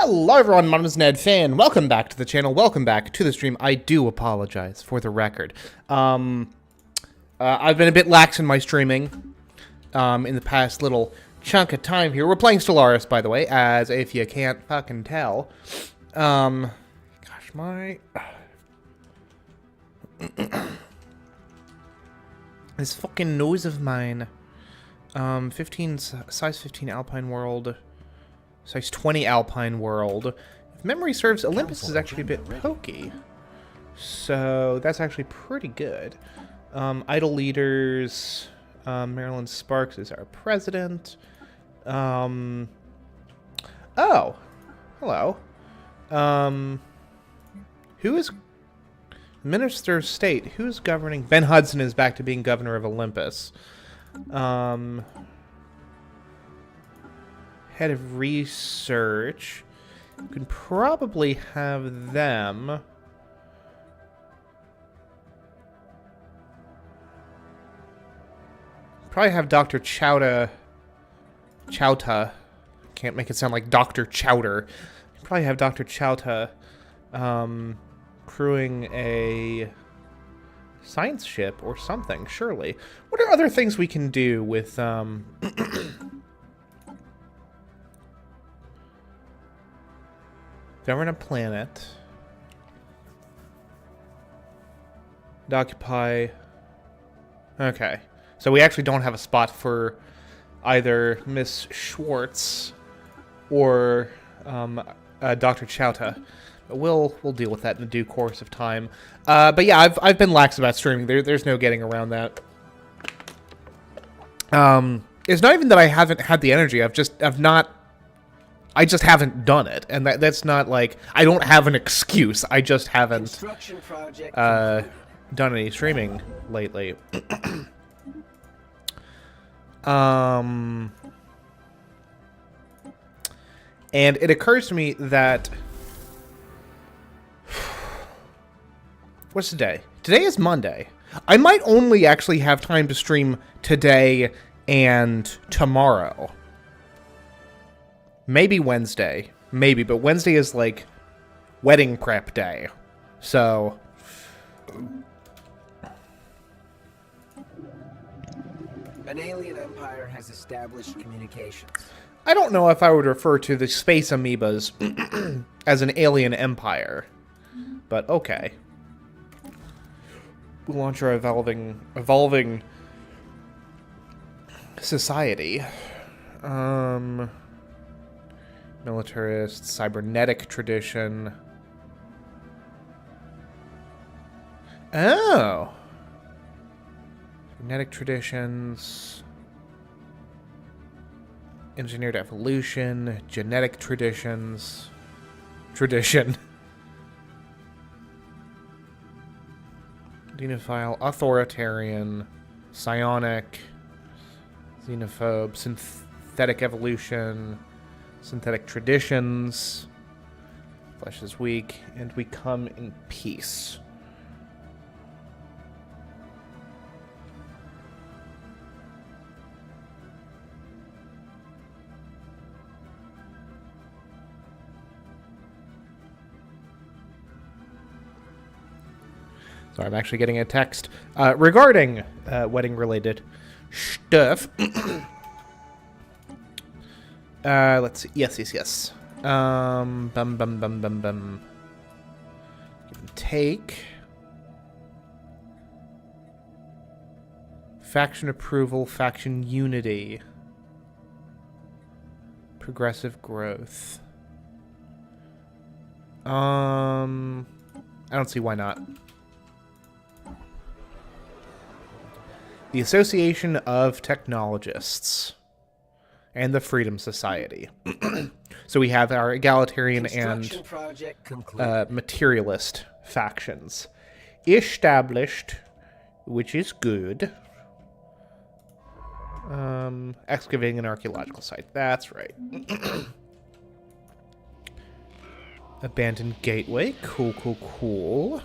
Hello everyone, my name is Ned Fan. Welcome back to the channel. Welcome back to the stream. I do apologize for the record. I've been a bit lax in my streaming in the past little chunk of time here. We're playing Stellaris, by the way, as if you can't fucking tell. Gosh, my... this fucking nose of mine. 15, size 15 Alpine World... Size 20 Alpine World. If memory serves, Olympus is actually a bit pokey. So that's actually pretty good. Idle leaders. Marilyn Sparks is our president. Oh. Hello. Who is... Minister of State. Who's governing... Ben Hudson is back to being governor of Olympus. Head of research. You can probably have them. Probably have Dr. Chowta. Can't make it sound like Dr. Chowder. Probably have Dr. Chowta crewing a science ship or something, surely. What are other things we can do with govern a planet. And occupy... Okay. So we actually don't have a spot for either Miss Schwartz or Dr. Chowta. We'll deal with that in the due course of time. But yeah, I've been lax about streaming. There's no getting around that. It's not even that I haven't had the energy. I just haven't done it, and that's not like I don't have an excuse. I just haven't done any streaming lately. And it occurs to me that what's today? Today is Monday. I might only actually have time to stream today and tomorrow. Maybe Wednesday. Maybe, but Wednesday is like wedding prep day. So an alien empire has established communications. I don't know if I would refer to the space amoebas as an alien empire. But okay. We'll launch our evolving society. Militarist, cybernetic tradition. Oh! Cybernetic traditions. Engineered evolution. Genetic traditions. Tradition. Xenophile, authoritarian, psionic, xenophobe, synthetic evolution. Synthetic traditions. Flesh is weak, and we come in peace. So I'm actually getting a text regarding wedding-related stuff. Let's see. Yes. Take. Faction approval, faction unity. Progressive growth. I don't see why not. The Association of Technologists. And the Freedom Society. So we have our egalitarian and materialist factions. Established, which is good. Excavating an archaeological site. That's right. Abandoned gateway. Cool.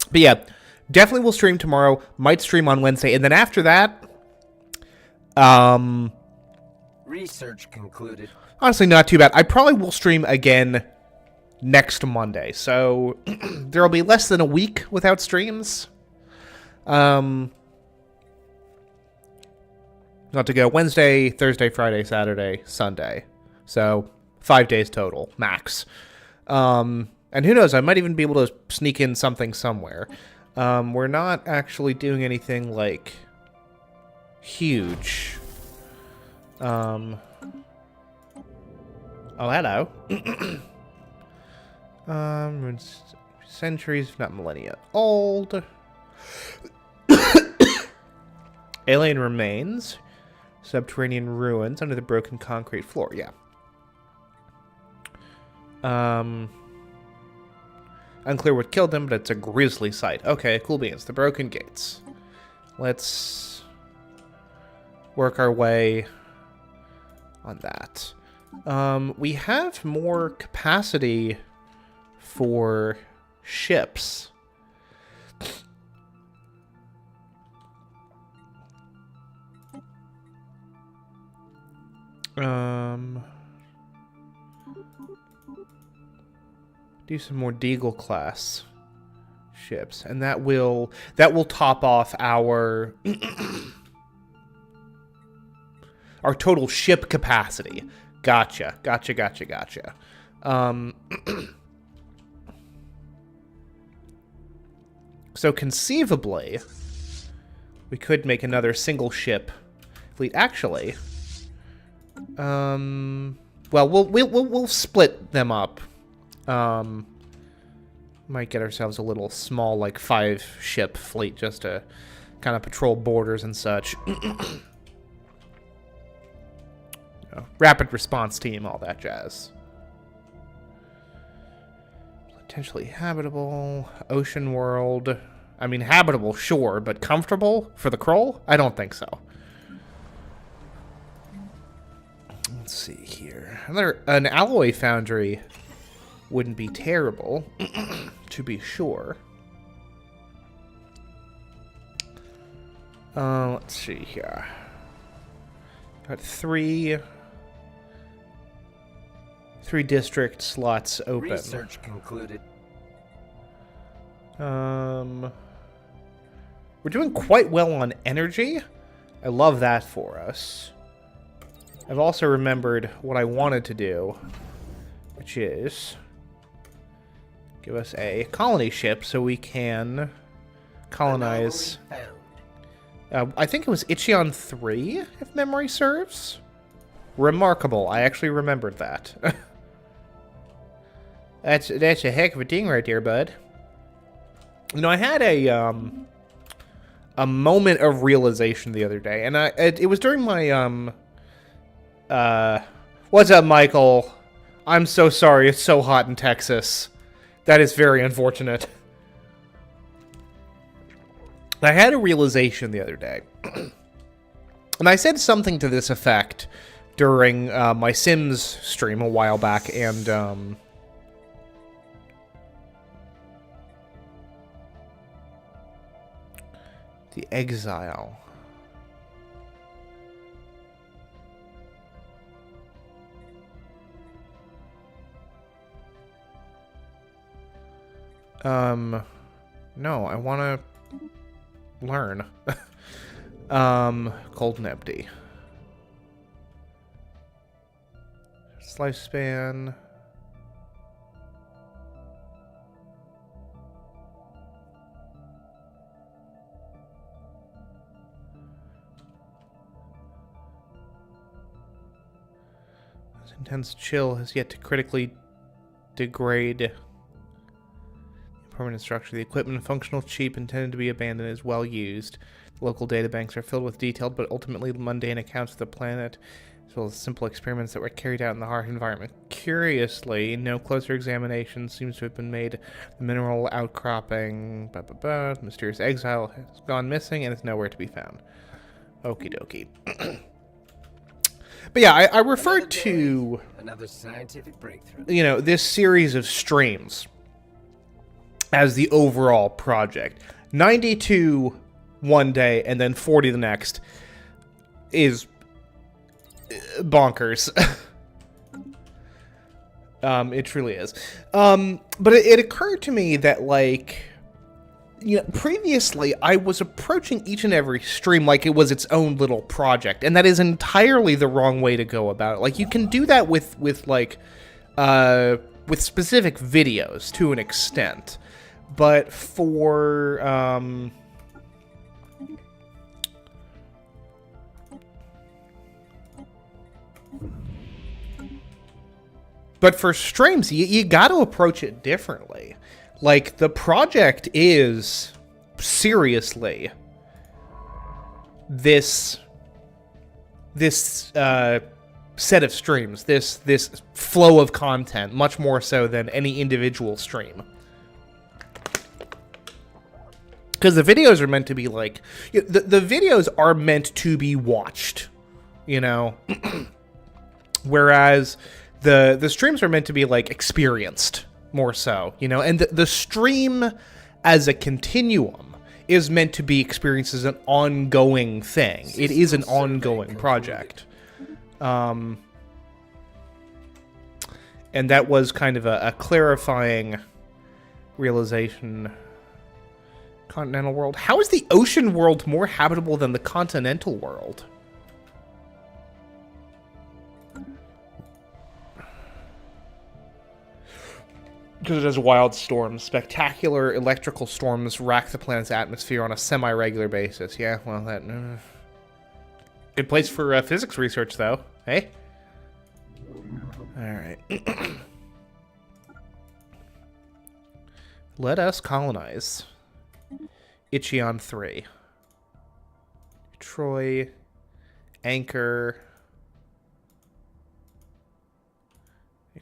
But yeah, definitely will stream tomorrow. Might stream on Wednesday, and then after that, Research concluded. honestly, not too bad. I probably will stream again next Monday, so there will be less than a week without streams. Not to go Wednesday, Thursday, Friday, Saturday, Sunday. So 5 days total, max. And who knows, I might even be able to sneak in something somewhere. We're not actually doing anything, like, huge. Oh, hello. Centuries, if not millennia old. Alien remains. Subterranean ruins under the broken concrete floor. Yeah. Unclear what killed them, but it's a grisly sight. Okay, cool beans. The broken gates. Let's work our way on that. We have more capacity for ships. Do some more Deagle class ships, and that will top off our our total ship capacity. Gotcha. So conceivably, we could make another single ship fleet. Actually, well, we'll split them up. Might get ourselves a little small, like 5-ship fleet just to kind of patrol borders and such. Rapid response team, all that jazz. Potentially habitable, ocean world. I mean, habitable, sure, but comfortable for the Kroll? I don't think so. Let's see here. An alloy foundry wouldn't be terrible, to be sure. Let's see here. Got three district slots open. Research concluded. We're doing quite well on energy. I love that for us. I've also remembered what I wanted to do, which is give us a colony ship so we can colonize. I think it was Ichion 3, if memory serves. Remarkable. I actually remembered that. That's a heck of a ding right there, bud. You know, I had a moment of realization the other day, and it was during my what's up, Michael? I'm so sorry. It's so hot in Texas. That is very unfortunate. I had a realization the other day. And I said something to this effect during my Sims stream a while back, and the exile. No, I want to learn. Cold and empty. Lifespan. This intense chill has yet to critically degrade permanent structure. The equipment, functional, cheap, intended to be abandoned, is well used. The local databanks are filled with detailed but ultimately mundane accounts of the planet, as well as simple experiments that were carried out in the harsh environment. Curiously, no closer examination seems to have been made. The mineral outcropping, mysterious exile has gone missing and is nowhere to be found. Okie dokie. But yeah, I referred to another scientific breakthrough. You know, this series of streams as the overall project. 92 one day and then 40 the next is bonkers. It truly is. But it occurred to me that, like, you know, previously I was approaching each and every stream like it was its own little project, and that is entirely the wrong way to go about it. Like, you can do that with specific videos to an extent, but for streams, you got to approach it differently. Like, the project is seriously this set of streams, this flow of content, much more so than any individual stream. Because the videos are meant to be like, the videos are meant to be watched, you know, whereas the streams are meant to be like experienced more so, you know, and the stream as a continuum is meant to be experienced as an ongoing thing. It is an ongoing project. And that was kind of a clarifying realization. Continental world. How is the ocean world more habitable than the continental world? Because it has wild storms. Spectacular electrical storms rack the planet's atmosphere on a semi-regular basis. Yeah, well, that... Good place for physics research, though. Hey? Alright. Let us colonize Ichion 3. Troy. Anchor.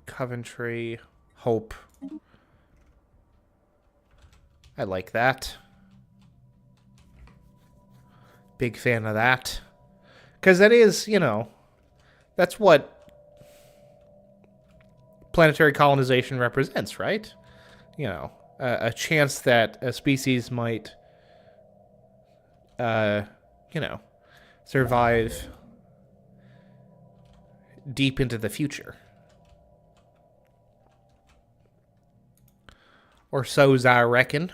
Coventry. Hope. I like that. Big fan of that. Because that is, you know, that's what planetary colonization represents, right? You know, a chance that a species might, you know, survive deep into the future. Or so's I reckon.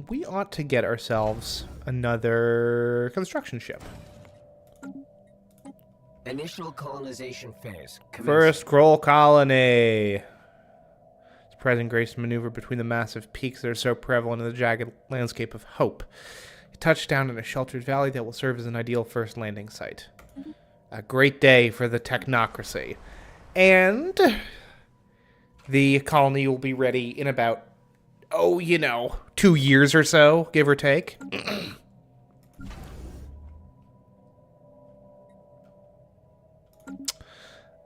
We ought to get ourselves another construction ship. Initial colonization phase. First Kroll colony. Surprising grace to maneuver between the massive peaks that are so prevalent in the jagged landscape of Hope. You touch down in a sheltered valley that will serve as an ideal first landing site. A great day for the technocracy. And the colony will be ready in about, oh, you know, 2 years or so, give or take.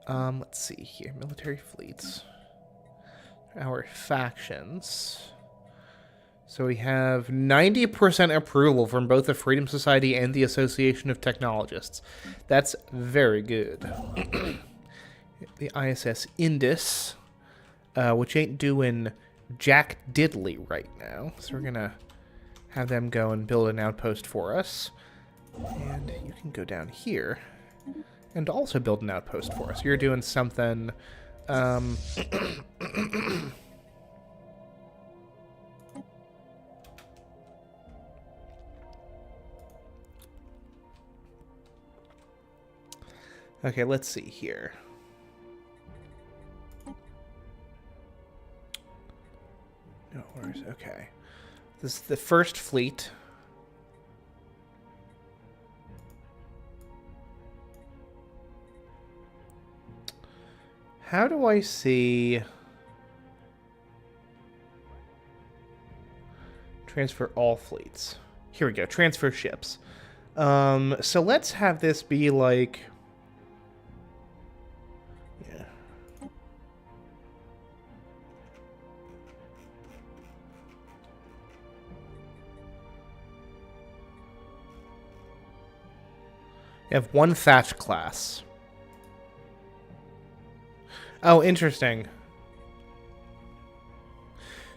Let's see here. Military fleets. Our factions. So we have 90% approval from both the Freedom Society and the Association of Technologists. That's very good. The ISS Indus, which ain't doing jack diddly right now. So we're going to have them go and build an outpost for us. And you can go down here and also build an outpost for us. You're doing something... Okay, let's see here. No, where's... Okay. This is the first fleet. How do I see... Transfer all fleets. Here we go. Transfer ships. So let's have this be like... Yeah. You have one Thatch class. Oh, interesting.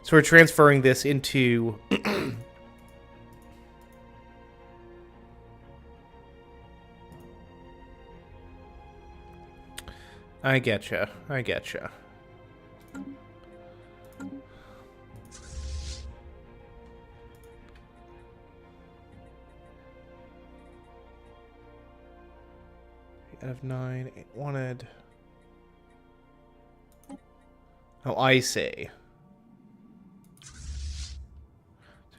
So we're transferring this into... I getcha. I getcha. Out of 9, 8 wanted. Oh, I see.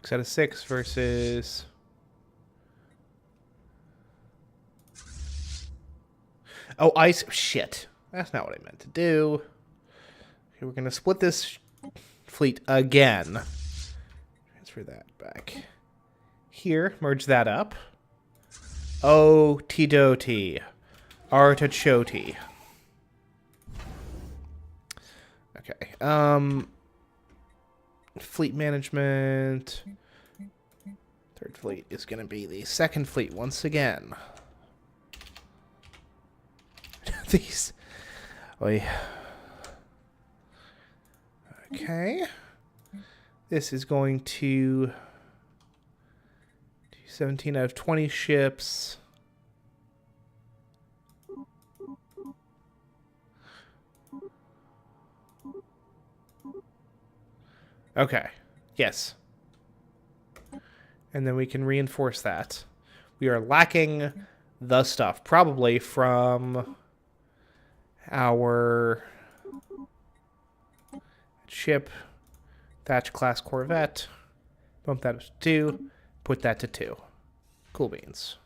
6 out of 6 versus... Oh, I see. Shit. That's not what I meant to do. Okay, we're going to split this fleet again. Transfer that back here. Merge that up. Oh, T-do-T. Artichoti. Okay. Fleet management. Third fleet is going to be the second fleet once again. These. Oy. Okay. This is going to do 17 out of 20 ships. Okay. Yes. And then we can reinforce that. We are lacking the stuff, probably from our ship, Thatch class Corvette. Bump that up to 2. Put that to 2. Cool beans.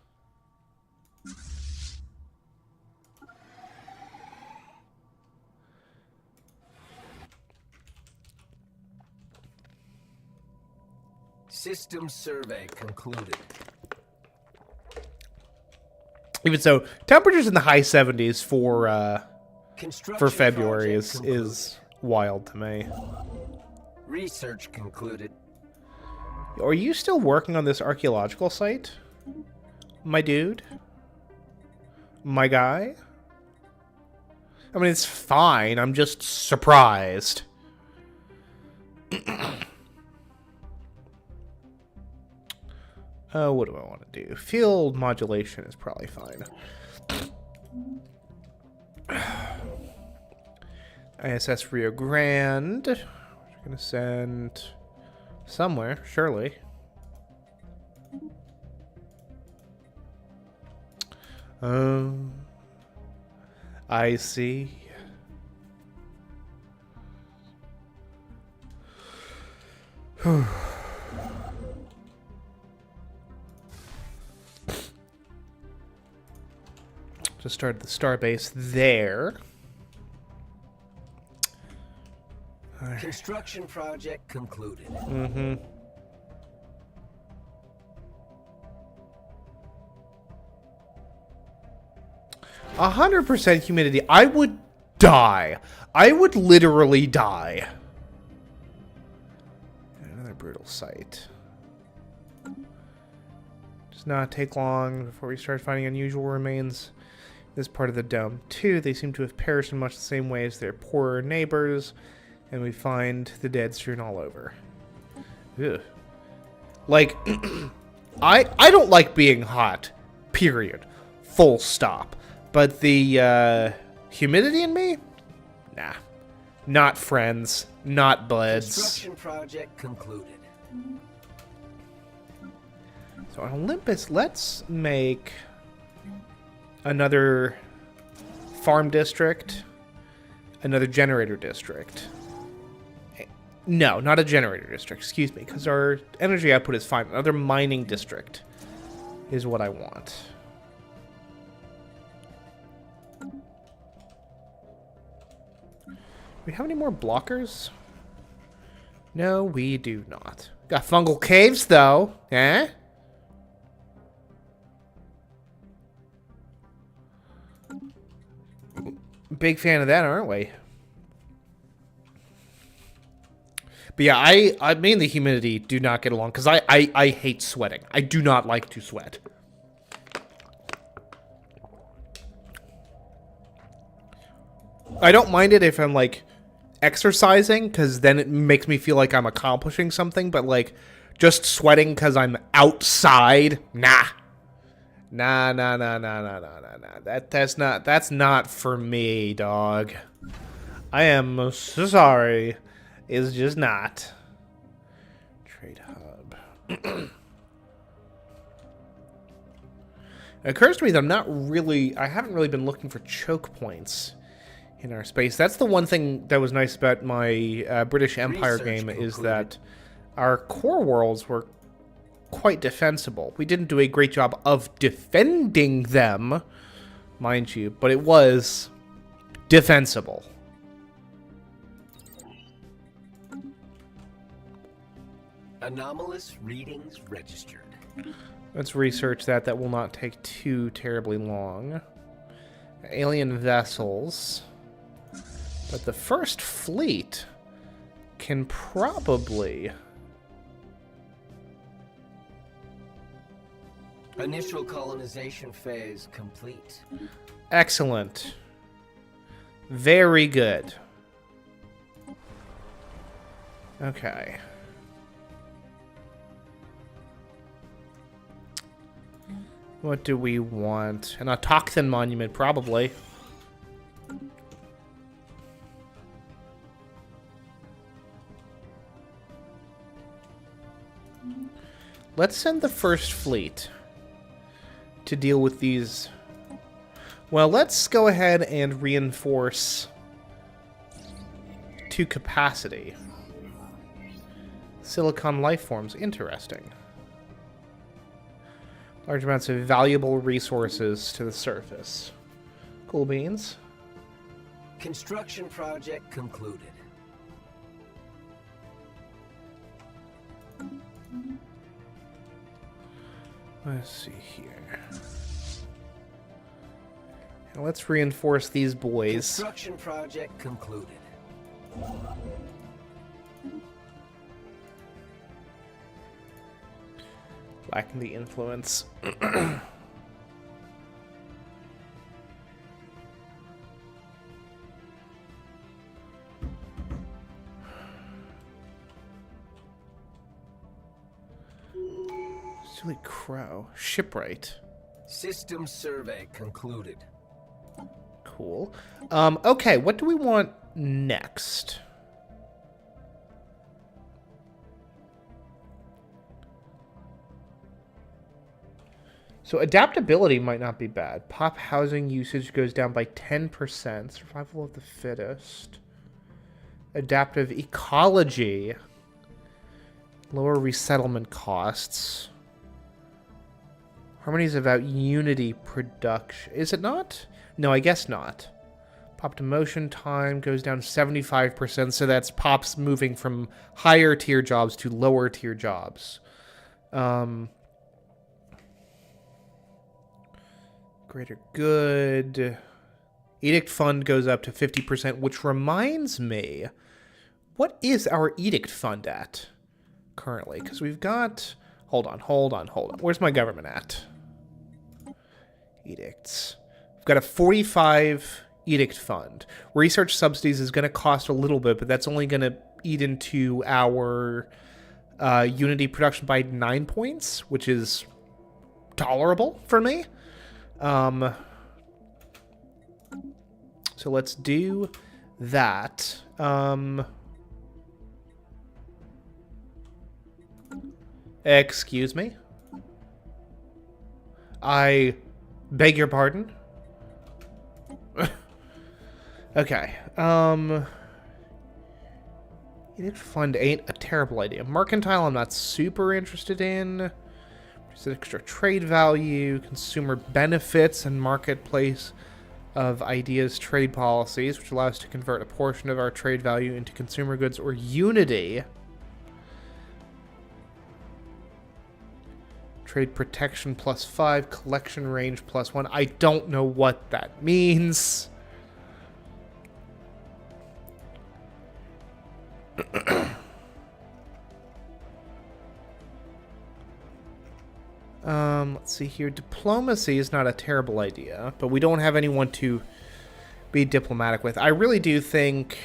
System survey concluded. Even so, temperatures in the high 70s for February is wild to me. Research concluded. Are you still working on this archaeological site? My dude? My guy? I mean, it's fine. I'm just surprised. What do I want to do? Field modulation is probably fine. ISS Rio Grande. We're going to send somewhere, surely. I see. Just started the starbase there. Construction project concluded. Mm-hmm. A 100% humidity. I would die. I would literally die. Another brutal sight. Does not take long before we start finding unusual remains in this part of the dome. Too, they seem to have perished in much the same way as their poorer neighbors, and we find the dead strewn all over. Ugh. Like, I don't like being hot. Period. Full stop. But the humidity in me? Nah. Not friends. Not buds. Construction project concluded. So on Olympus, let's make another farm district, another generator district. No, not a generator district, excuse me, because our energy output is fine. Another mining district is what I want. Do we have any more blockers? No, we do not. Got fungal caves, though. Eh? Big fan of that, aren't we? But yeah, I me and the humidity do not get along, because I hate sweating. I do not like to sweat. I don't mind it if I'm, like, exercising, because then it makes me feel like I'm accomplishing something, but, like, just sweating because I'm outside, nah. Nah. That's not for me, dog. I am so sorry. It's just not. Trade hub. It occurs to me that I haven't really been looking for choke points in our space. That's the one thing that was nice about my British Empire game, is that our core worlds were quite defensible. We didn't do a great job of defending them, mind you, but it was defensible. Anomalous readings registered. Let's research that. That will not take too terribly long. Alien vessels. But the first fleet can probably... Initial colonization phase complete. Excellent. Very good. Okay. What do we want? An autochthon monument, probably. Let's send the first fleet to deal with these. Well, let's go ahead and reinforce to capacity. Silicon life forms, interesting. Large amounts of valuable resources to the surface. Cool beans. Construction project concluded. Let's see here. And let's reinforce these boys. Construction project concluded. Lacking the influence. Silly crow. Shipwright. System survey concluded. Cool. Okay, what do we want next? So adaptability might not be bad. Pop housing usage goes down by 10%. Survival of the fittest. Adaptive ecology. Lower resettlement costs. Harmony is about unity production. Is it not? No, I guess not. Pop to motion time goes down 75%, so that's Pop's moving from higher tier jobs to lower tier jobs. Greater good. Edict fund goes up to 50%, which reminds me, what is our edict fund at currently? Because we've got... Hold on. Where's my government at? Edicts. We've got a 45 edict fund. Research subsidies is going to cost a little bit, but that's only going to eat into our unity production by 9 points, which is tolerable for me. So let's do that. Excuse me. I beg your pardon. Okay. Edict fund ain't a terrible idea. Mercantile I'm not super interested in. There's extra trade value, consumer benefits, and marketplace of ideas trade policies, which allow us to convert a portion of our trade value into consumer goods or unity. Trade protection +5, collection range +1. I don't know what that means. Let's see here. Diplomacy is not a terrible idea, but we don't have anyone to be diplomatic with. I really do think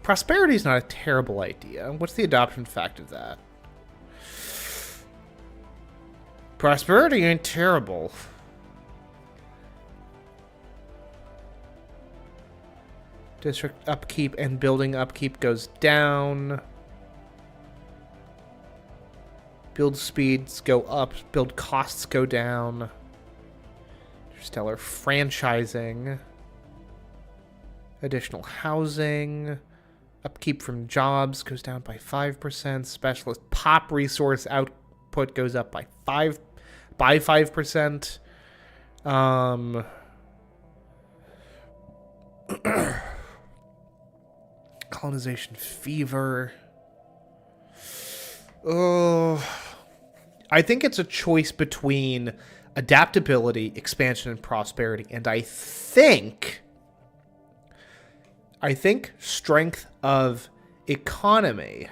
Prosperity is not a terrible idea. What's the adoption fact of that? Prosperity ain't terrible. District upkeep and building upkeep goes down. Build speeds go up. Build costs go down. Stellar franchising. Additional housing. Upkeep from jobs goes down by 5%. Specialist pop resource output goes up by 5%. Colonization fever. Oh, I think it's a choice between adaptability, expansion, and prosperity. And I think strength of economy.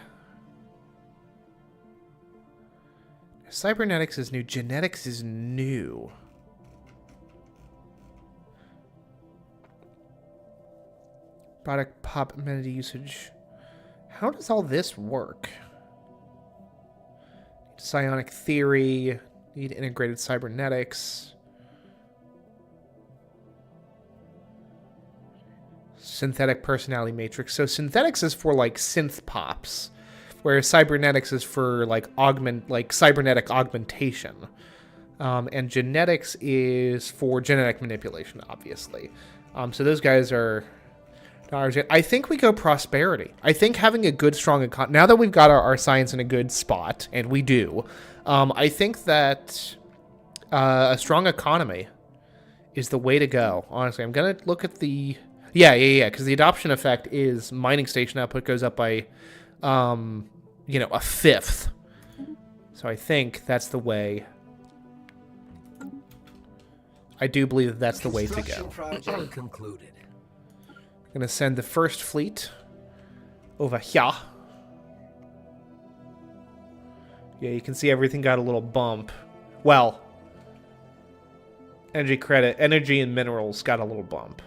Cybernetics is new. Genetics is new. Product pop amenity usage. How does all this work? Psionic theory. Need integrated cybernetics. Synthetic personality matrix. So synthetics is for like synth pops, whereas cybernetics is for like cybernetic augmentation. And genetics is for genetic manipulation, obviously. So those guys are... I think we go prosperity. I think having a good, strong economy... Now that we've got our science in a good spot, and we do, I think that a strong economy is the way to go. Honestly, I'm going to look at the... Yeah, because the adoption effect is mining station output goes up by, a fifth. So I think that's the way... I do believe that that's the way to go. Project concluded. Gonna send the first fleet over here. Yeah, you can see everything got a little bump. Well, energy and minerals got a little bump.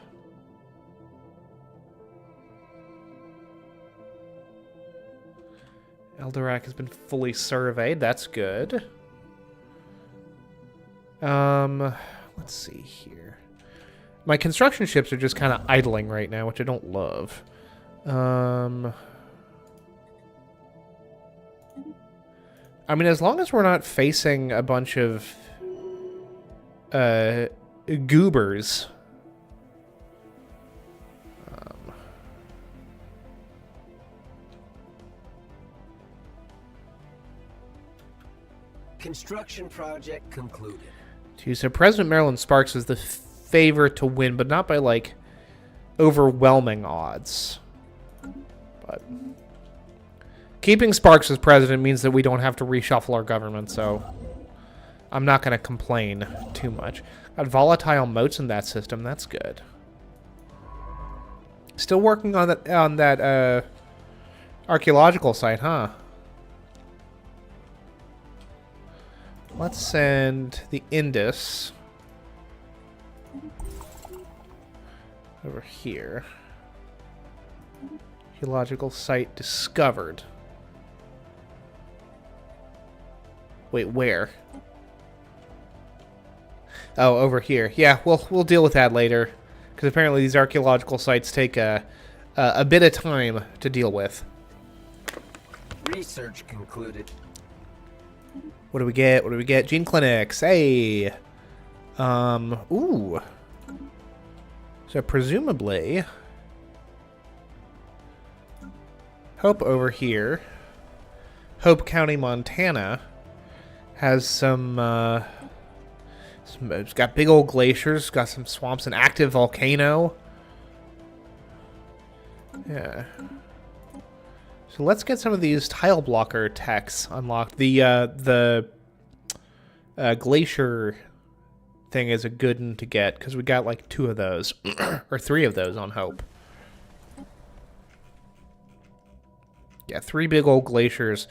Eldorak has been fully surveyed. That's good. Let's see here. My construction ships are just kind of idling right now, which I don't love. I mean, as long as we're not facing a bunch of goobers. Construction project concluded. So President Marilyn Sparks is the favorite to win, but not by, like, overwhelming odds. But keeping Sparks as president means that we don't have to reshuffle our government, so I'm not going to complain too much. Got volatile moats in that system. That's good. Still working on that archaeological site, huh? Let's send the Indus over here. Archaeological site discovered. Wait, where? Oh, over here. Yeah, we'll deal with that later, because apparently these archaeological sites take a bit of time to deal with. Research concluded. What do we get? What do we get? Gene clinics. Hey. Ooh. So presumably, Hope over here, Hope County, Montana, has some it's got big old glaciers, got some swamps, an active volcano. Yeah. So let's get some of these tile blocker techs unlocked. The glacier thing is a good one to get, because we got like 2 of those, or 3 of those on Hope. Yeah, 3 big old glaciers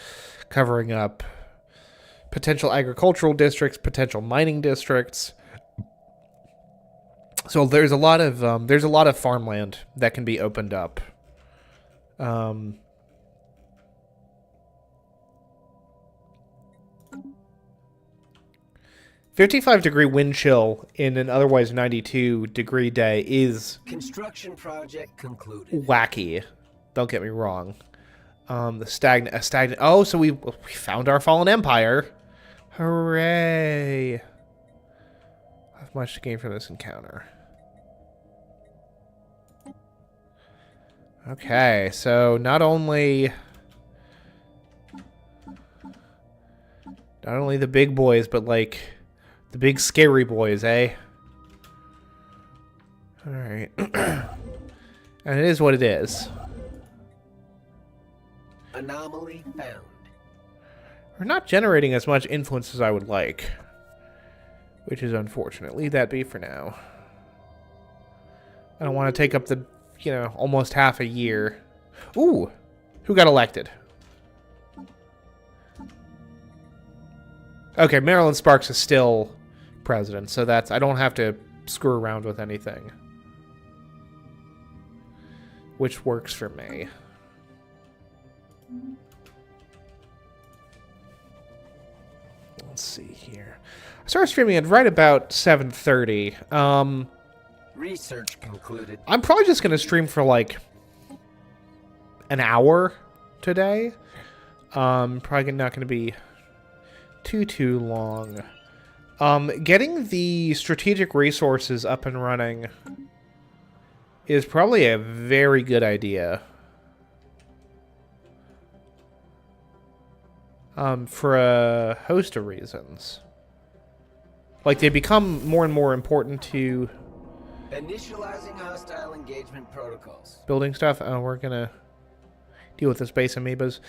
covering up potential agricultural districts, potential mining districts. So there's a lot of farmland that can be opened up Um, 55-degree wind chill in an otherwise 92-degree day is Construction project concluded. wacky. Don't get me wrong. The stagnant. Oh, so we found our fallen empire. Hooray! I have much to gain from this encounter. Okay, so not only the big boys, but like the big scary boys, eh? All right, and it is what it is. Anomaly found. We're not generating as much influence as I would like, which is unfortunate. Leave that be for now. I don't want to take up the, almost half a year. Ooh, who got elected? Okay, Marilyn Sparks is still president, so I don't have to screw around with anything. Which works for me. Let's see here. I started streaming at right about 7:30. Research concluded. I'm probably just going to stream for like an hour today. Probably not going to be too long. Getting the strategic resources up and running is probably a very good idea. For a host of reasons. Like, they become more and more important to Initializing hostile engagement protocols. building stuff. Oh, we're gonna deal with the space amoebas.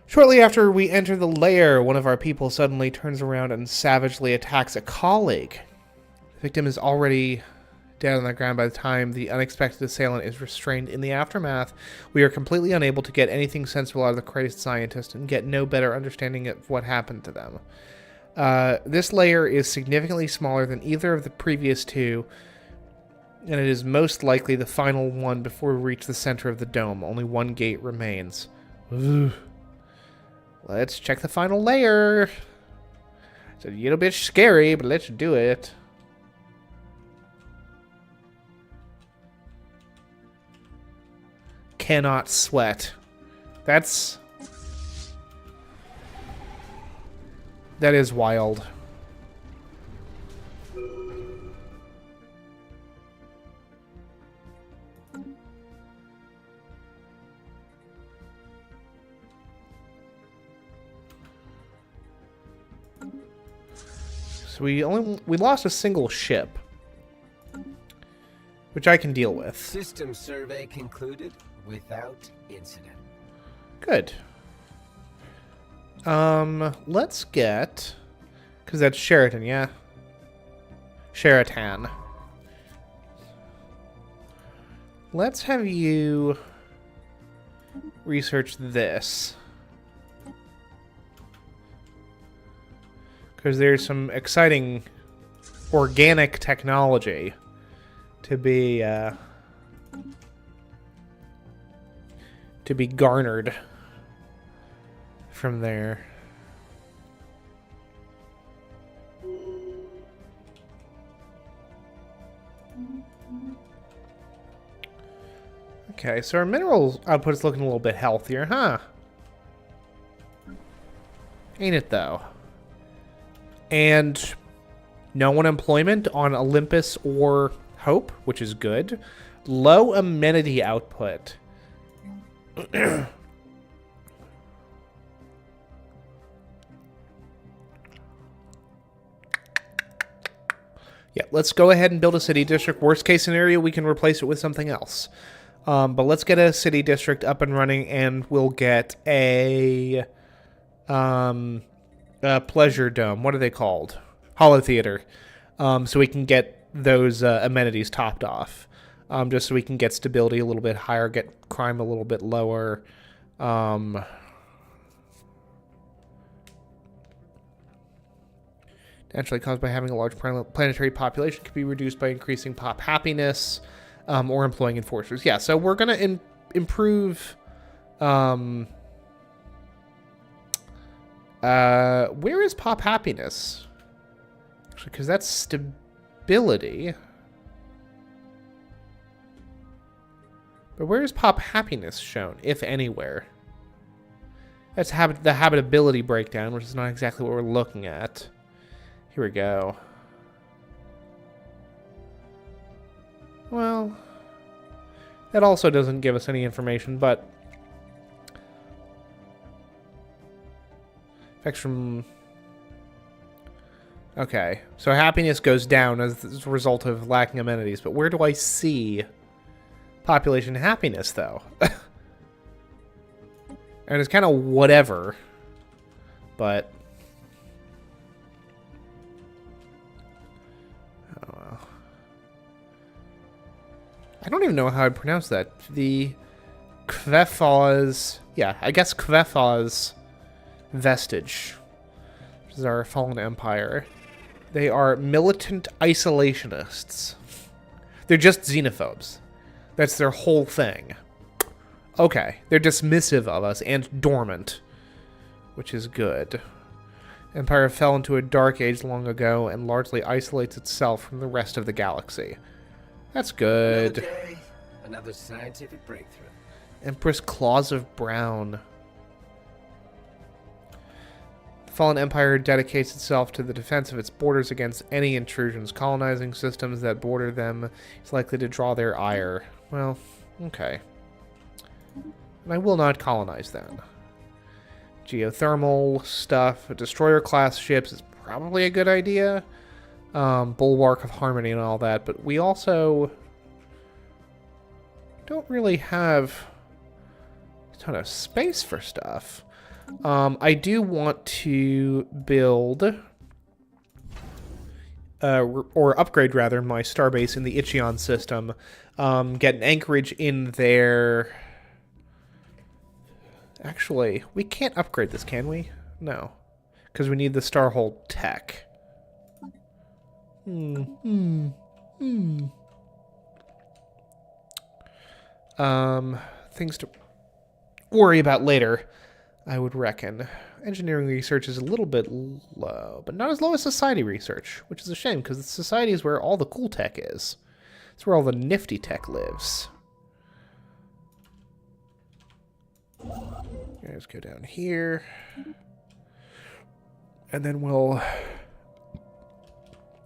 Shortly after we enter the lair, one of our people suddenly turns around and savagely attacks a colleague. The victim is already dead on the ground by the time the unexpected assailant is restrained. In the aftermath, we are completely unable to get anything sensible out of the crazed scientist and get no better understanding of what happened to them. This layer is significantly smaller than either of the previous two, and it is most likely the final one before we reach the center of the dome. Only one gate remains. Ugh. Let's check the final layer. It's a little bit scary, but let's do it. Cannot sweat. That is wild. So we lost a single ship, which I can deal with. System survey concluded without incident. Good. Let's get, because that's Sheraton, yeah? Sheraton. Let's have you research this. Because there's some exciting organic technology to be garnered from there. Okay, so our mineral output is looking a little bit healthier, huh? Ain't it, though? And no unemployment on Olympus or Hope, which is good. Low amenity output. Yeah, let's go ahead and build a city district. Worst case scenario, we can replace it with something else. But let's get a city district up and running, and we'll get a pleasure dome. What are they called? Holo theater. So we can get those amenities topped off. Just so we can get stability a little bit higher, get crime a little bit lower. Naturally caused by having a large planetary population, can be reduced by increasing pop happiness or employing enforcers. Yeah, so we're going to improve. Where is Pop Happiness? Actually, because that's stability. But where is Pop Happiness shown, if anywhere? That's the habitability breakdown, which is not exactly what we're looking at. Here we go. Well, that also doesn't give us any information, but effects from... Okay, so happiness goes down as a result of lacking amenities, but where do I see population happiness, though? And it's kind of whatever, but... Oh, well. I don't even know how I'd pronounce that. The Kvefaz... Yeah, I guess Kvefaz vestige. This is our fallen empire. They are militant isolationists. They're just xenophobes. That's their whole thing. Okay, they're dismissive of us and dormant, which is good. Empire fell into a dark age long ago and largely isolates itself from the rest of the galaxy. That's good. Another day, another scientific breakthrough. Empress Claws of Brown. The fallen empire dedicates itself to the defense of its borders against any intrusions. Colonizing systems that border them is likely to draw their ire. Well, okay. And I will not colonize then. Geothermal stuff, destroyer-class ships is probably a good idea. Bulwark of Harmony and all that, but we also don't really have a ton of space for stuff. I do want to build, or upgrade rather, my starbase in the Ichion system. Get an anchorage in there. Actually, we can't upgrade this, can we? No. Because we need the Starhold tech. Things to worry about later, I would reckon. Engineering research is a little bit low, but not as low as society research, which is a shame, because society is where all the cool tech is. It's where all the nifty tech lives. Let's go down here. And then we'll...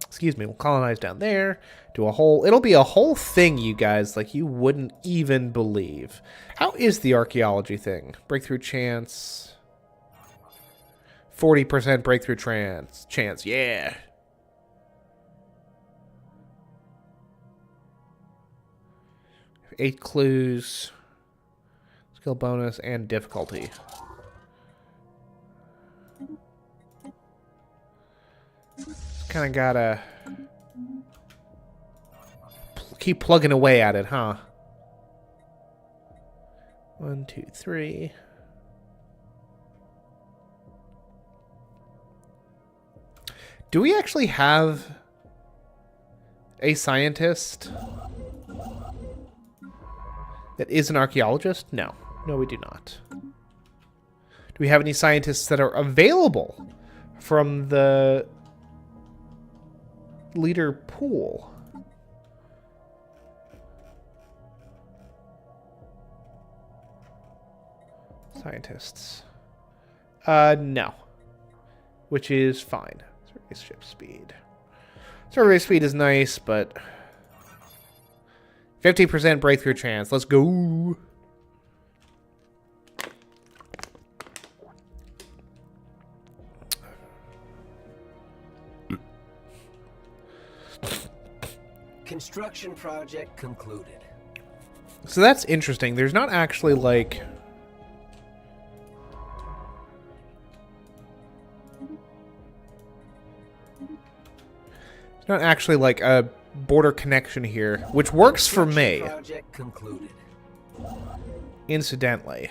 Excuse me, we'll colonize down there. Do a whole... It'll be a whole thing, you guys, like you wouldn't even believe. How is the archaeology thing? Breakthrough chance... 40% breakthrough chance, yeah. Eight clues... Skill bonus and difficulty. Kind of gotta keep plugging away at it, huh? 1, 2, 3. Do we actually have a scientist that is an archaeologist? No. No, we do not. Do we have any scientists that are available from the leader pool? Scientists. No. Which is fine. Survey ship speed. Survey speed is nice, but 50% breakthrough chance. Let's go. Construction project concluded. So that's interesting. There's not actually like... It's not actually like a border connection here, which works for me. Project concluded. Incidentally.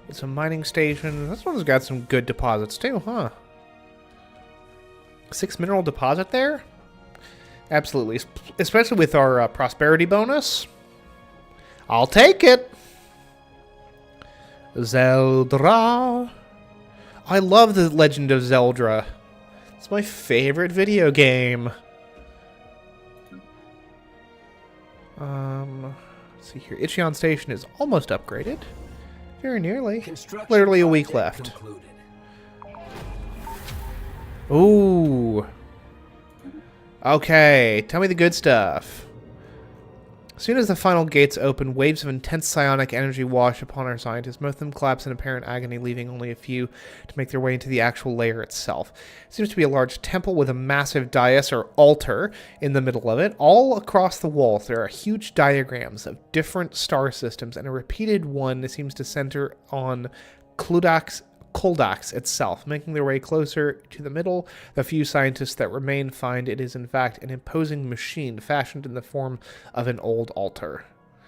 It's a mining station. This one's got some good deposits too, huh? 6 mineral deposit there? Absolutely. Especially with our prosperity bonus. I'll take it. Zeldra. I love the Legend of Zeldra. It's my favorite video game. Let's see here. Ichion Station is almost upgraded. Very nearly. Literally a week left. Concluded. Ooh. Okay, tell me the good stuff. As soon as the final gates open, waves of intense psionic energy wash upon our scientists. Most of them collapse in apparent agony, leaving only a few to make their way into the actual layer itself. It seems to be a large temple with a massive dais or altar in the middle of it. All across the walls, there are huge diagrams of different star systems, and a repeated one seems to center on Koldax itself. Making their way closer to the middle, the few scientists that remain find it is in fact an imposing machine fashioned in the form of an old altar.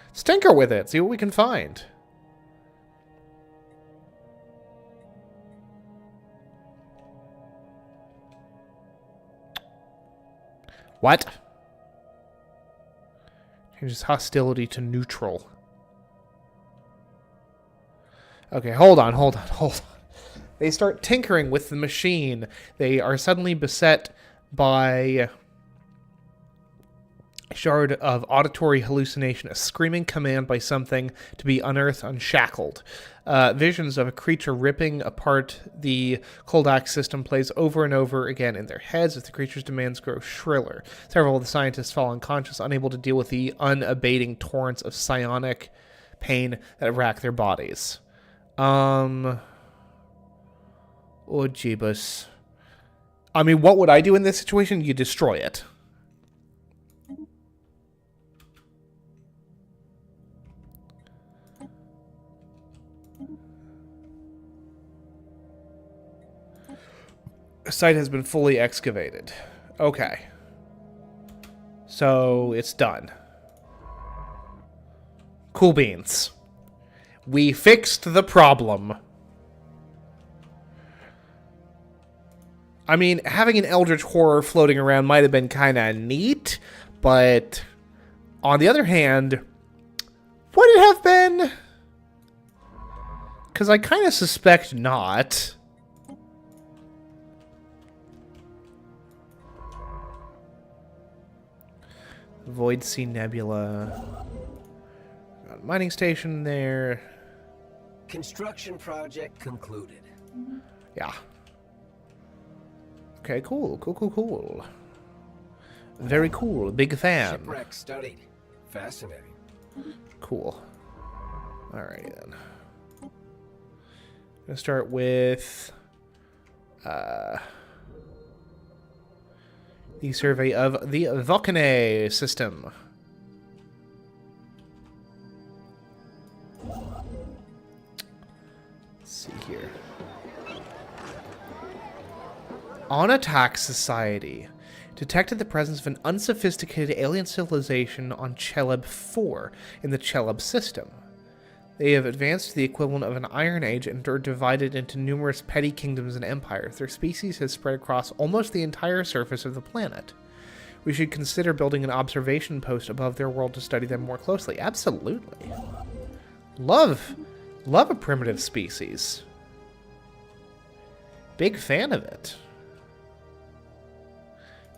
Let's tinker with it, see what we can find. What? Changes hostility to neutral. Okay, hold on. They start tinkering with the machine. They are suddenly beset by a shard of auditory hallucination, a screaming command by something to be unearthed, unshackled. Visions of a creature ripping apart the Koldax system plays over and over again in their heads as the creature's demands grow shriller. Several of the scientists fall unconscious, unable to deal with the unabating torrents of psionic pain that rack their bodies. Oh, jeebus. I mean, what would I do in this situation? You destroy it. The site has been fully excavated. Okay. So, it's done. Cool beans. We fixed the problem. I mean, having an Eldritch Horror floating around might have been kind of neat, but on the other hand, would it have been? Because I kind of suspect not. Void Sea Nebula. Got a mining station there. Construction project concluded. Yeah. Okay, cool. Very cool. Big fan. Shipwreck studied. Fascinating. Cool. Alrighty then. Gonna start with the survey of the Vulcanae system. Let's see here. On Attack Society detected the presence of an unsophisticated alien civilization on Cheleb 4 in the Cheleb system. They have advanced to the equivalent of an Iron Age and are divided into numerous petty kingdoms and empires. Their species has spread across almost the entire surface of the planet. We should consider building an observation post above their world to study them more closely. Absolutely. Love a primitive species. Big fan of it.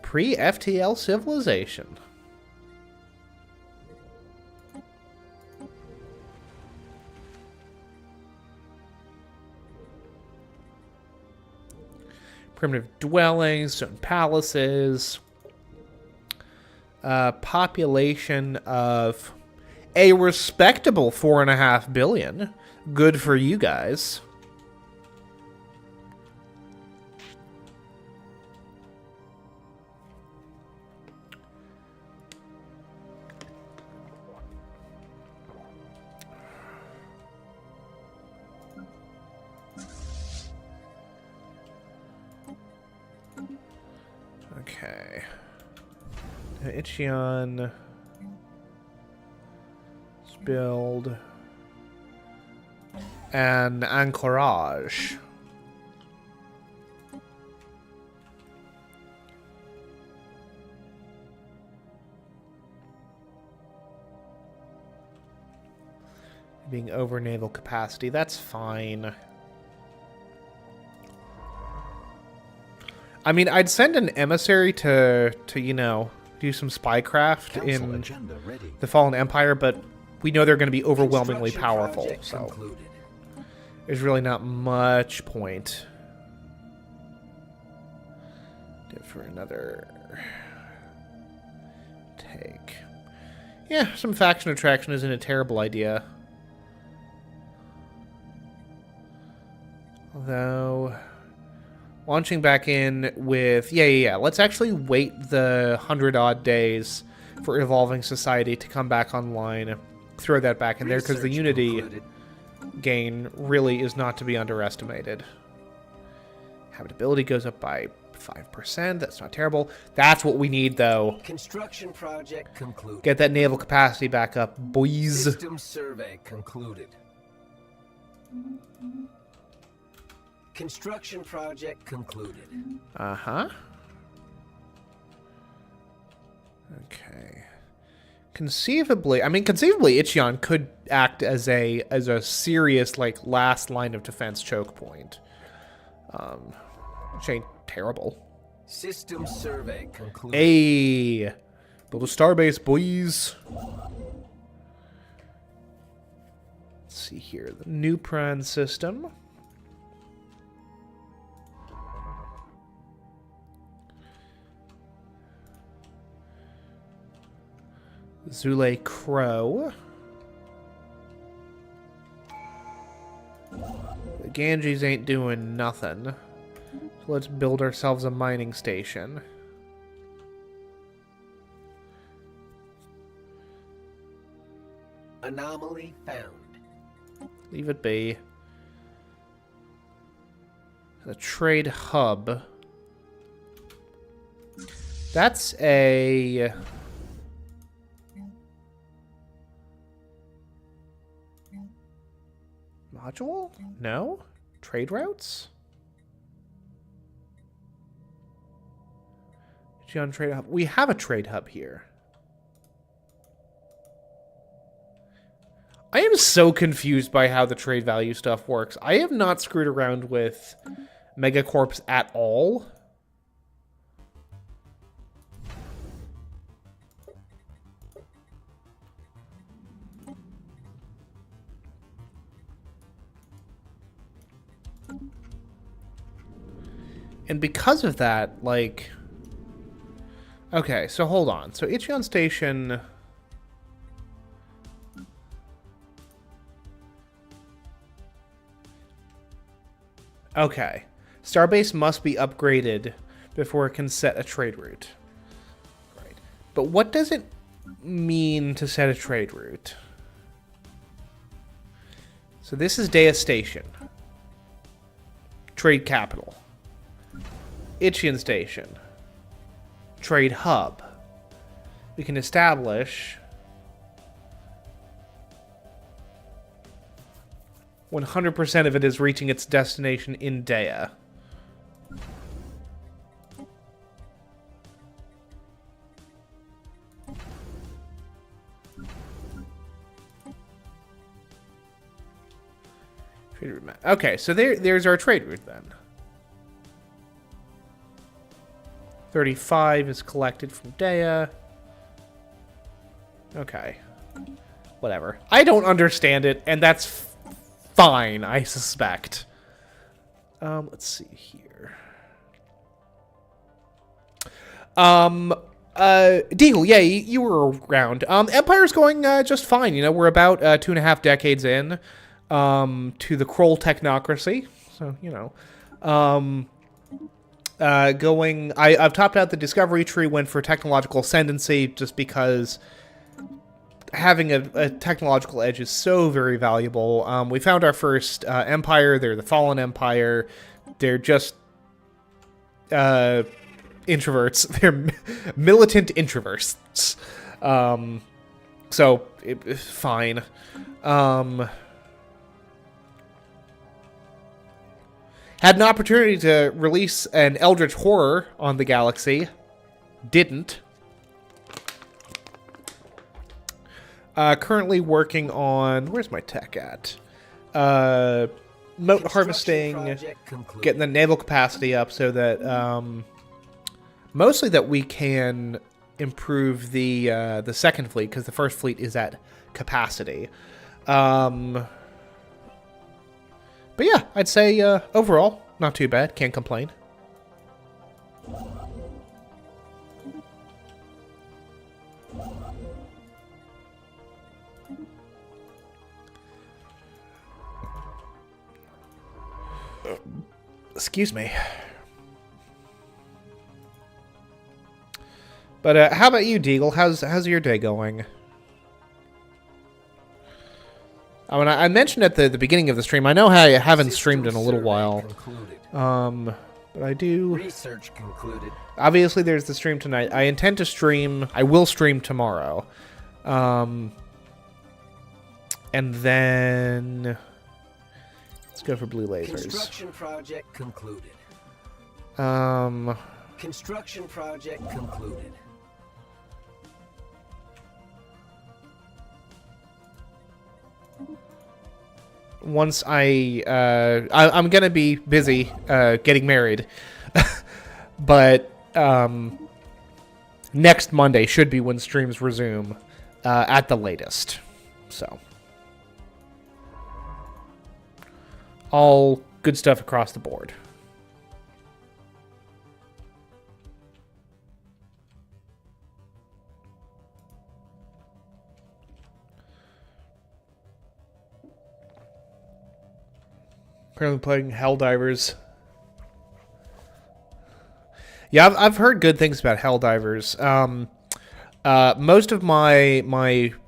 Pre-FTL civilization. Primitive dwellings, stone palaces. Population of a respectable 4.5 billion. Good for you guys. Okay. Ichion. Let's build an anchorage. Being over naval capacity, that's fine. I mean, I'd send an emissary to you know, do some spycraft in the Fallen Empire, but we know they're going to be overwhelmingly powerful, so there's really not much point. For another take. Yeah, some faction attraction isn't a terrible idea. Although, launching back in with... Yeah. Let's actually wait the 100-odd days for Evolving Society to come back online. Throw that back in there, because the Unity gain really is not to be underestimated. Habitability goes up by 5%. That's not terrible. That's what we need, though. Construction project concluded. Get that naval capacity back up, boys. System survey concluded. Construction project concluded. Uh-huh. Okay. Conceivably, Ichion could act as a serious, like, last line of defense choke point. Which ain't terrible. System survey concluded. Hey, build a starbase, boys. Let's see here, the Nupran system. Zule Crow. The Ganges ain't doing nothing. So let's build ourselves a mining station. Anomaly found. Leave it be. The trade hub. That's a... module? No? Trade routes? Trade hub. We have a trade hub here. I am so confused by how the trade value stuff works. I have not screwed around with Megacorps at all. And because of that, like... Okay, so hold on. So Ichion Station... Okay. Starbase must be upgraded before it can set a trade route. Right. But what does it mean to set a trade route? So this is Dea Station. Trade capital. Ichion Station. Trade hub. We can establish 100% of it is reaching its destination in Dea. Okay, so there's our trade route then. 35 is collected from Dea. Okay. Whatever. I don't understand it, and that's fine, I suspect. Let's see here. Deagle, yeah, you were around. Empire's going just fine. You know, we're about 2.5 decades in to the Kroll technocracy. So, you know. I've topped out the discovery tree, went for technological ascendancy just because having a technological edge is so very valuable. We found our first empire. They're the Fallen Empire. They're just introverts. They're militant introverts. So, fine. Had an opportunity to release an Eldritch Horror on the galaxy. Didn't. Currently working on... Where's my tech at? Moat harvesting, getting the naval capacity up so that... mostly that we can improve the second fleet, because the first fleet is at capacity. But yeah, I'd say overall, not too bad. Can't complain. Excuse me. But how about you, Deagle? How's your day going? I mean, I mentioned at the beginning of the stream, I know how I haven't streamed in a little while. But I do... Research concluded. Obviously, there's the stream tonight. I intend to stream... I will stream tomorrow. And then... Let's go for blue lasers. Construction project concluded. Construction project concluded. Once I'm gonna be busy getting married, but next Monday should be when streams resume at the latest. So all good stuff across the board. Currently playing Helldivers. Yeah, I've heard good things about Helldivers. Most of my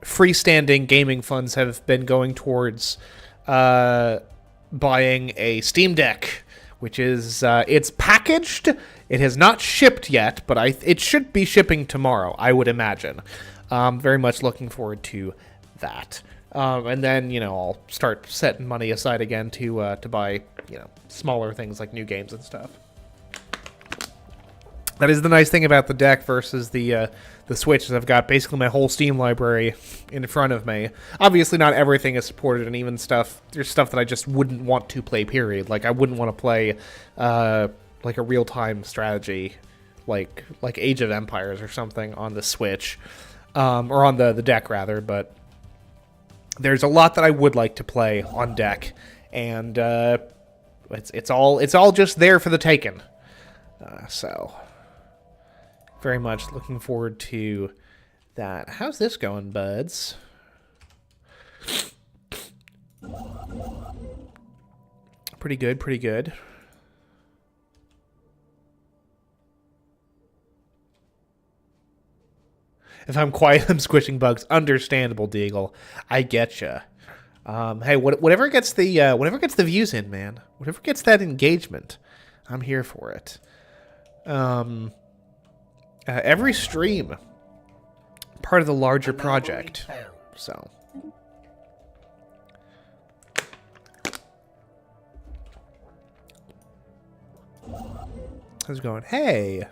freestanding gaming funds have been going towards buying a Steam Deck, which is it's packaged. It has not shipped yet, but it should be shipping tomorrow, I would imagine. Very much looking forward to that. And then, you know, I'll start setting money aside again to buy, you know, smaller things like new games and stuff. That is the nice thing about the deck versus the Switch, is I've got basically my whole Steam library in front of me. Obviously, not everything is supported, and even there's stuff that I just wouldn't want to play, period. Like, I wouldn't want to play, like, a real-time strategy, like Age of Empires or something on the Switch, or on the deck, rather, but... There's a lot that I would like to play on deck, and it's all just there for the taking. So, very much looking forward to that. How's this going, buds? Pretty good, pretty good. If I'm quiet, I'm squishing bugs. Understandable, Deagle. I getcha. Hey, whatever gets the views in, man. Whatever gets that engagement, I'm here for it. Every stream, part of the larger project. So. How's it going? Hey,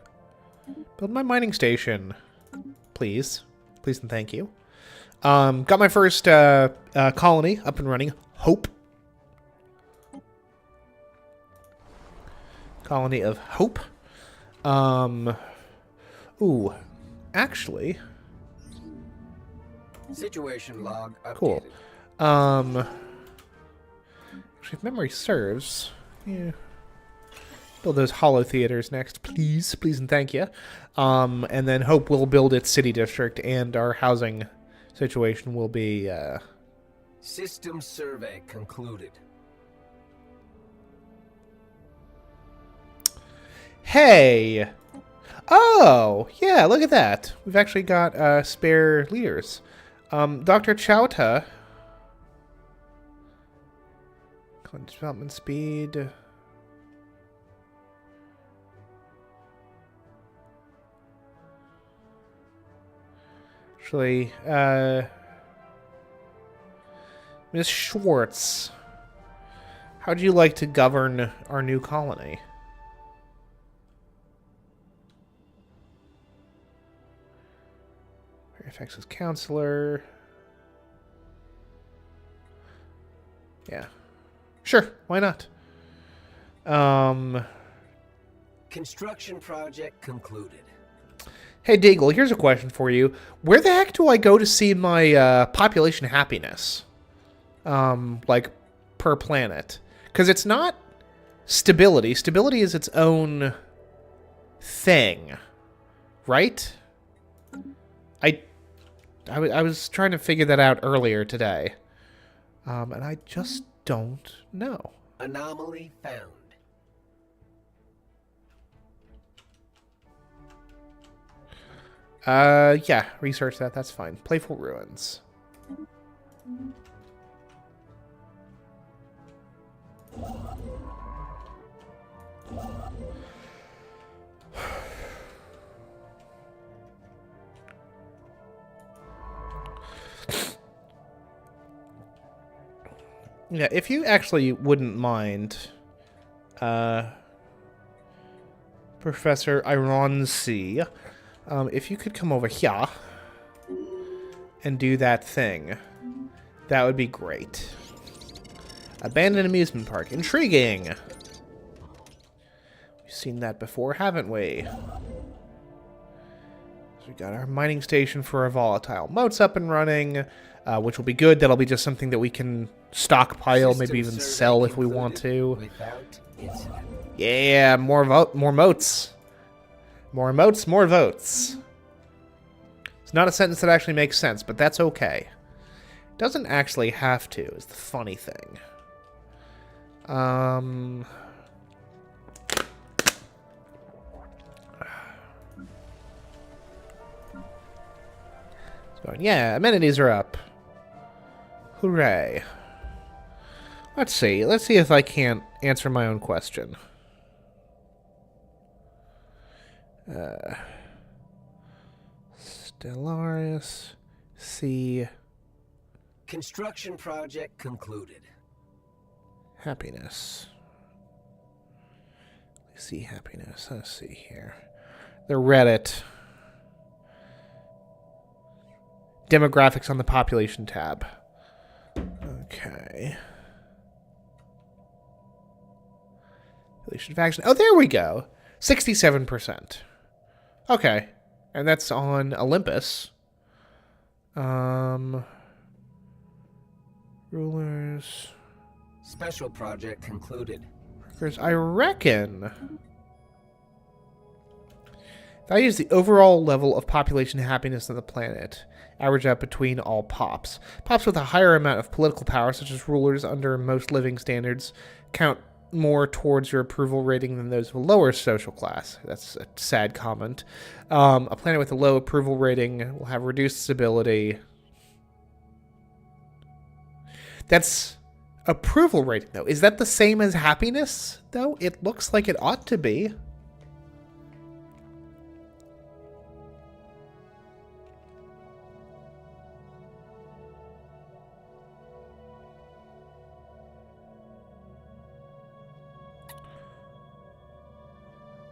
build my mining station. Please and thank you. Got my first colony up and running. Hope. Colony of Hope. Ooh, actually. Situation log updated. Cool. Actually, if memory serves, yeah. Build those hollow theaters next, please and thank you. And then Hope will build its city district, and our housing situation will be... System survey concluded. Hey! Oh, yeah, look at that. We've actually got spare leaders. Dr. Chowta. Development speed... Actually, Miss Schwartz, how'd you like to govern our new colony? Fairfax's counselor. Yeah. Sure, why not? Construction project concluded. Hey, Deagle, here's a question for you. Where the heck do I go to see my population happiness? Like, per planet. Because it's not stability. Stability is its own thing. Right? I was trying to figure that out earlier today. And I just don't know. Anomaly found. Yeah, research that. That's fine. Playful Ruins. Yeah, if you actually wouldn't mind, Professor Ironsi, if you could come over here and do that thing, that would be great. Abandoned amusement park. Intriguing! We've seen that before, haven't we? So we got our mining station for our volatile motes up and running, which will be good. That'll be just something that we can stockpile, maybe even sell if we want to. Yeah, more motes. More motes, more votes. It's not a sentence that actually makes sense, but that's okay. Doesn't actually have to, is the funny thing. Yeah, amenities are up. Hooray. Let's see. Let's see if I can't answer my own question. Stellaris. See. Construction project concluded. Happiness. Let's see happiness. Let's see here. The Reddit. Demographics on the population tab. Okay. Population faction. Oh, there we go. 67%. Okay. And that's on Olympus. Rulers. Special project concluded. Workers, I reckon. Values the overall level of population happiness of the planet. Average out between all pops. Pops with a higher amount of political power, such as rulers under most living standards, count more towards your approval rating than those of a lower social class. That's a sad comment. A planet with a low approval rating will have reduced stability. That's approval rating, though. Is that the same as happiness, though? It looks like it ought to be.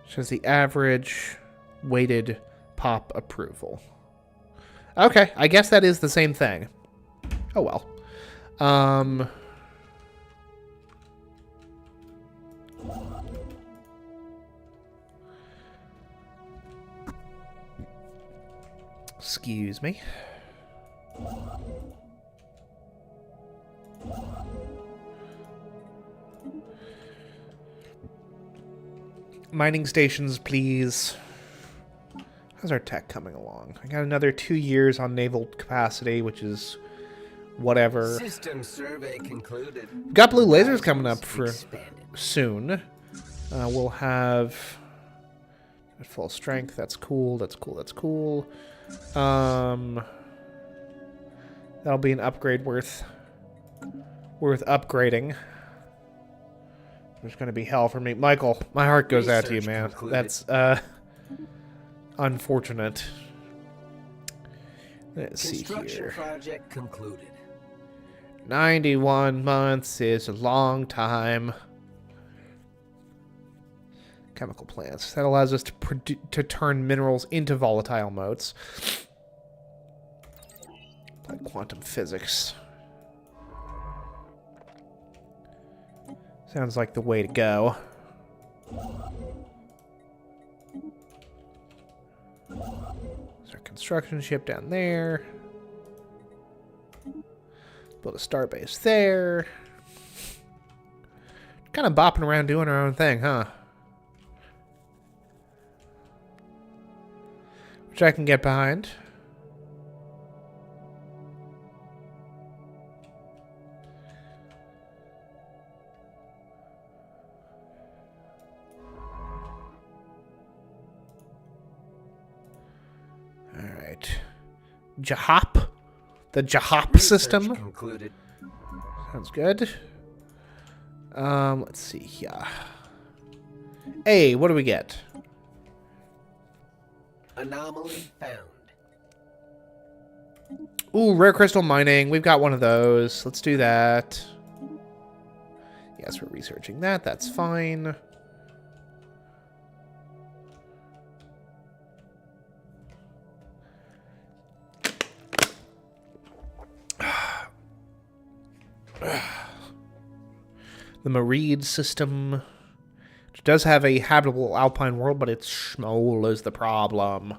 Shows the average weighted pop approval. Okay, I guess that is the same thing. Oh well. Excuse me. Mining stations, please. How's our tech coming along? I got another 2 years on naval capacity, which is whatever. System survey concluded. Got blue lasers coming up for soon. We'll have at full strength. That's cool. That's cool. That's cool. That'll be an upgrade worth upgrading. There's going to be hell for me. Michael, my heart goes out to you, man. Concluded. That's unfortunate. Let's see Construction here. project concluded. 91 months is a long time. Chemical plants. That allows us to turn minerals into volatile motes. Like quantum physics. Sounds like the way to go. There's our construction ship down there. Build a starbase there. Kind of bopping around doing our own thing, huh? Which I can get behind. Alright. Jahop. The Jahop system. Concluded. Sounds good. Let's see here. Hey, what do we get? Anomaly found. Ooh, rare crystal mining. We've got one of those. Let's do that. Yes, we're researching that. That's fine. The Mareed system, which does have a habitable alpine world, but its schmoll is the problem.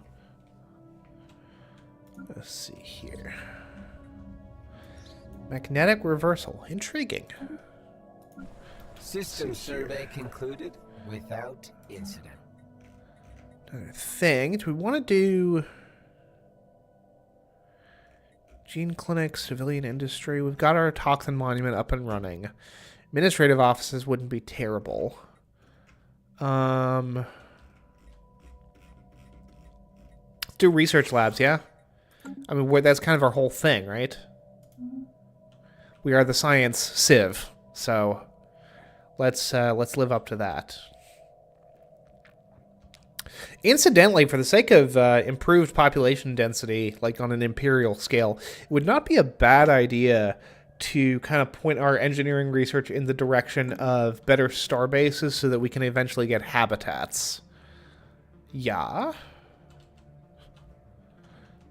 Let's see here. Magnetic reversal. Intriguing. System survey concluded without incident. Another thing. Do we want to do gene clinic, civilian industry? We've got our toxin monument up and running. Administrative offices wouldn't be terrible. Let's do research labs, yeah? I mean, that's kind of our whole thing, right? We are the science civ, so let's live up to that. Incidentally, for the sake of improved population density, like on an imperial scale, it would not be a bad idea to kind of point our engineering research in the direction of better star bases so that we can eventually get habitats. Yeah.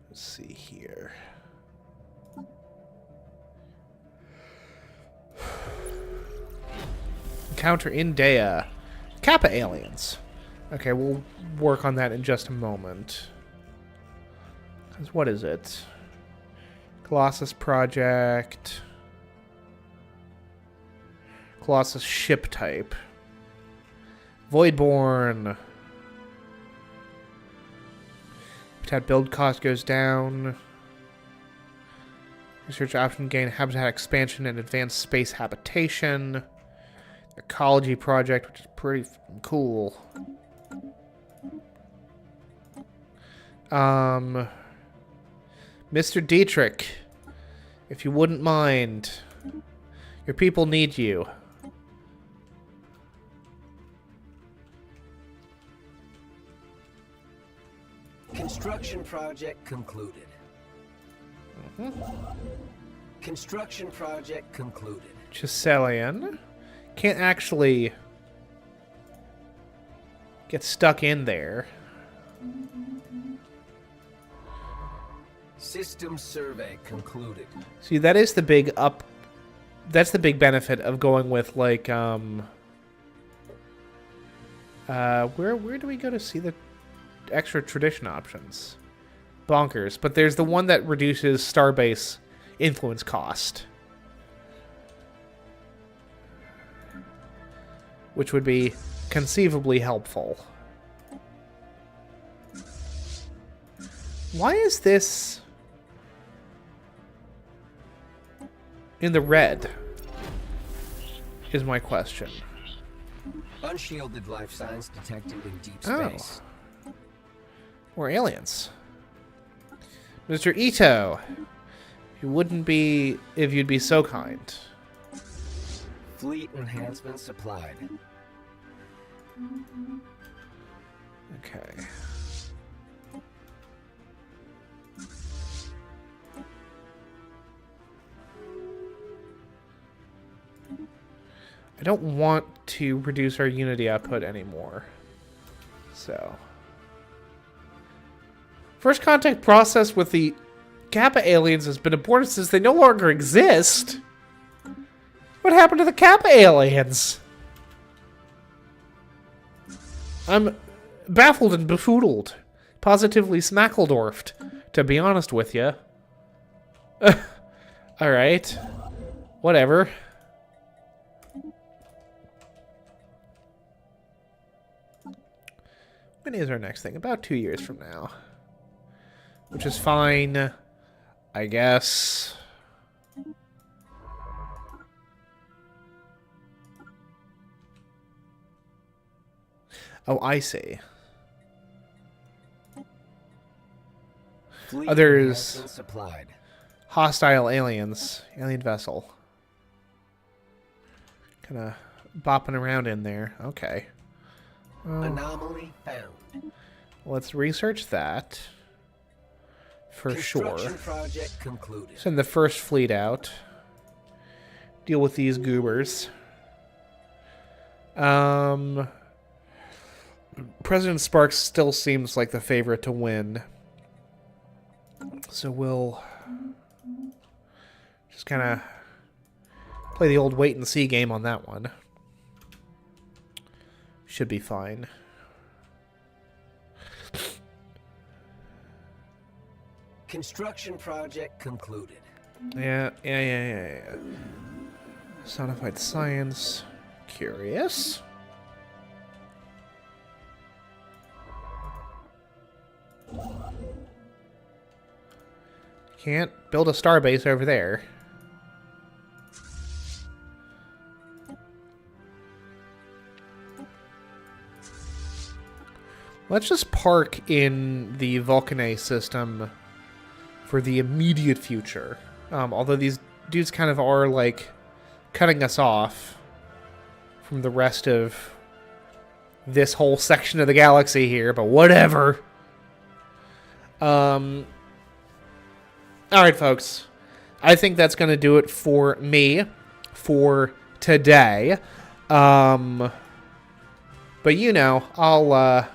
Let's see here. Encounter in Dea. Kappa aliens. Okay, we'll work on that in just a moment. 'Cause what is it? Colossus Project. Colossus ship type. Voidborn. Habitat build cost goes down. Research option gain habitat expansion and advanced space habitation. Ecology project, which is pretty cool. Mr. Dietrich, if you wouldn't mind, your people need you. Construction project concluded. Construction project concluded. Chiselian. Can't actually get stuck in there. System survey concluded. See, that is the big up. That's the big benefit of going with like where do we go to see the extra tradition options? Bonkers, but there's the one that reduces starbase influence cost, which would be conceivably helpful. Why is this in the red? Is my question. Unshielded life signs detected in deep space. Or aliens. Mr. Ito, you wouldn't be if you'd be so kind. Fleet enhancement supplied. Okay. I don't want to reduce our Unity output anymore. So. First contact process with the Kappa aliens has been aborted since they no longer exist. What happened to the Kappa aliens? I'm baffled and befoodled. Positively smackledorfed, to be honest with you. Alright. Whatever. When is our next thing? About 2 years from now. Which is fine, I guess. Oh, I see. There's hostile aliens. Alien vessel. Kind of bopping around in there. Okay. Anomaly found. Let's research that. For sure. Project concluded. Send the first fleet out. Deal with these goobers. President Sparks still seems like the favorite to win. So we'll just kind of play the old wait and see game on that one. Should be fine. Construction project concluded. Yeah. Sonified science. Curious. Can't build a starbase over there. Let's just park in the Vulcan system for the immediate future. Although these dudes kind of are, like, cutting us off from the rest of this whole section of the galaxy here, but whatever. Alright, folks. I think that's going to do it for me for today. But you know, I'll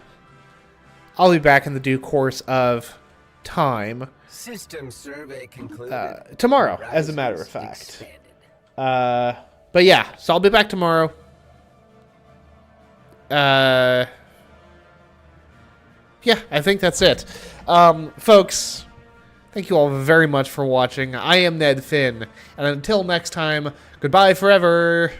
be back in the due course of time. System survey concluded. Tomorrow, as a matter of fact. But yeah, so I'll be back tomorrow. Yeah, I think that's it. Folks, thank you all very much for watching. I am Ned Finn, and until next time, goodbye forever.